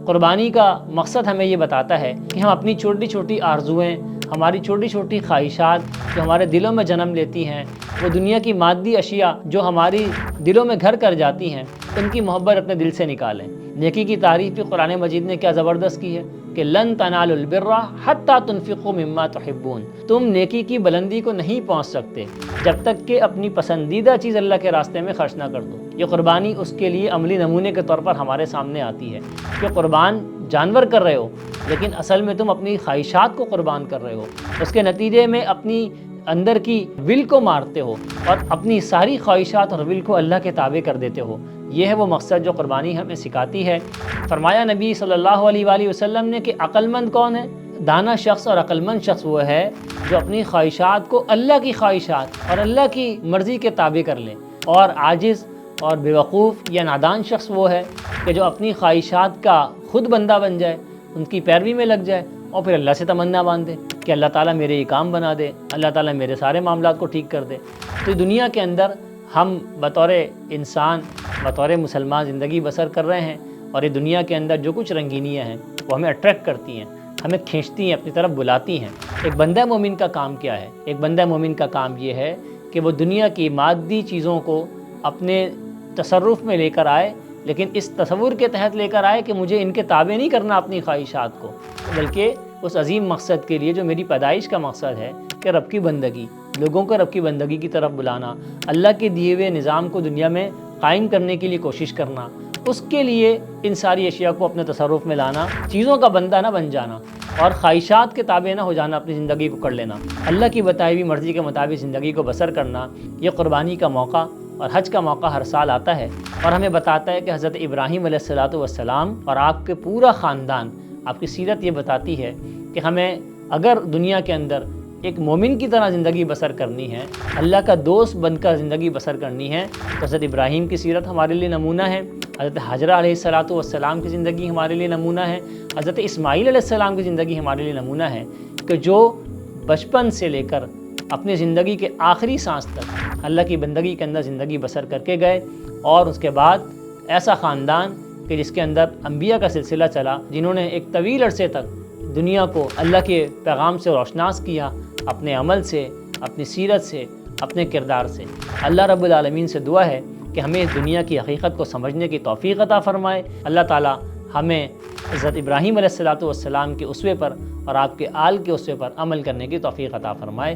قربانی کا مقصد ہمیں یہ بتاتا ہے کہ ہم اپنی چھوٹی چھوٹی آرزوئیں، ہماری چھوٹی چھوٹی خواہشات جو ہمارے دلوں میں جنم لیتی ہیں، وہ دنیا کی مادی اشیاء جو ہماری دلوں میں گھر کر جاتی ہیں، ان کی محبت اپنے دل سے نکالیں۔ نیکی کی تعریف بھی قرآن مجید نے کیا زبردست کی ہے کہ لن تنالوا البر حتی تنفقوا مما تحبون، تم نیکی کی بلندی کو نہیں پہنچ سکتے جب تک کہ اپنی پسندیدہ چیز اللہ کے راستے میں خرچ نہ کر دو۔ یہ قربانی اس کے لیے عملی نمونے کے طور پر ہمارے سامنے آتی ہے کہ قربان جانور کر رہے ہو، لیکن اصل میں تم اپنی خواہشات کو قربان کر رہے ہو، اس کے نتیجے میں اپنی اندر کی ول کو مارتے ہو اور اپنی ساری خواہشات اور ول کو اللہ کے تابع کر دیتے ہو۔ یہ ہے وہ مقصد جو قربانی ہمیں سکھاتی ہے۔ فرمایا نبی صلی اللہ علیہ وآلہ وسلم نے کہ عقل مند کون ہے؟ دانا شخص اور عقل مند شخص وہ ہے جو اپنی خواہشات کو اللہ کی خواہشات اور اللہ کی مرضی کے تابع کر لے، اور عاجز اور بیوقوف یا نادان شخص وہ ہے کہ جو اپنی خواہشات کا خود بندہ بن جائے، ان کی پیروی میں لگ جائے اور پھر اللہ سے تمنا باندھ دے کہ اللہ تعالیٰ میرے یہ کام بنا دے، اللہ تعالیٰ میرے سارے معاملات کو ٹھیک کر دے۔ تو دنیا کے اندر ہم بطور انسان، بطور مسلمان زندگی بسر کر رہے ہیں، اور یہ دنیا کے اندر جو کچھ رنگینیاں ہیں وہ ہمیں اٹریکٹ کرتی ہیں، ہمیں کھینچتی ہیں، اپنی طرف بلاتی ہیں۔ ایک بندہ مومن کا کام کیا ہے؟ ایک بندہ مومن کا کام یہ ہے کہ وہ دنیا کی مادی چیزوں کو اپنے تصرف میں لے کر آئے، لیکن اس تصور کے تحت لے کر آئے کہ مجھے ان کے تابع نہیں کرنا اپنی خواہشات کو، بلکہ اس عظیم مقصد کے لیے جو میری پیدائش کا مقصد ہے کہ رب کی بندگی، لوگوں کو رب کی بندگی کی طرف بلانا، اللہ کے دیے ہوئے نظام کو دنیا میں قائم کرنے کے لیے کوشش کرنا، اس کے لیے ان ساری اشیاء کو اپنے تصرف میں لانا، چیزوں کا بندہ نہ بن جانا اور خواہشات کے تابع نہ ہو جانا، اپنی زندگی کو کر لینا، اللہ کی بتائی ہوئی مرضی کے مطابق زندگی کو بسر کرنا۔ یہ قربانی کا موقع اور حج کا موقع ہر سال آتا ہے اور ہمیں بتاتا ہے کہ حضرت ابراہیم علیہ السلام اور آپ کے پورا خاندان، آپ کی سیرت یہ بتاتی ہے کہ ہمیں اگر دنیا کے اندر ایک مومن کی طرح زندگی بسر کرنی ہے، اللہ کا دوست بن کر زندگی بسر کرنی ہے، تو حضرت ابراہیم کی سیرت ہمارے لیے نمونہ ہے، حضرت حاجرہ علیہ السلام کی زندگی ہمارے لیے نمونہ ہے، حضرت اسماعیل علیہ السلام کی زندگی ہمارے لیے نمونہ ہے کہ جو بچپن سے لے کر اپنی زندگی کے آخری سانس تک اللہ کی بندگی کے اندر زندگی بسر کر کے گئے، اور اس کے بعد ایسا خاندان کہ جس کے اندر انبیاء کا سلسلہ چلا، جنہوں نے ایک طویل عرصے تک دنیا کو اللہ کے پیغام سے روشناس کیا، اپنے عمل سے، اپنی سیرت سے، اپنے کردار سے۔ اللہ رب العالمین سے دعا ہے کہ ہمیں اس دنیا کی حقیقت کو سمجھنے کی توفیق عطا فرمائے۔ اللہ تعالیٰ ہمیں حضرت ابراہیم علیہ السلام کے اسوے پر اور آپ کے آل کے اسوے پر عمل کرنے کی توفیق عطا فرمائے۔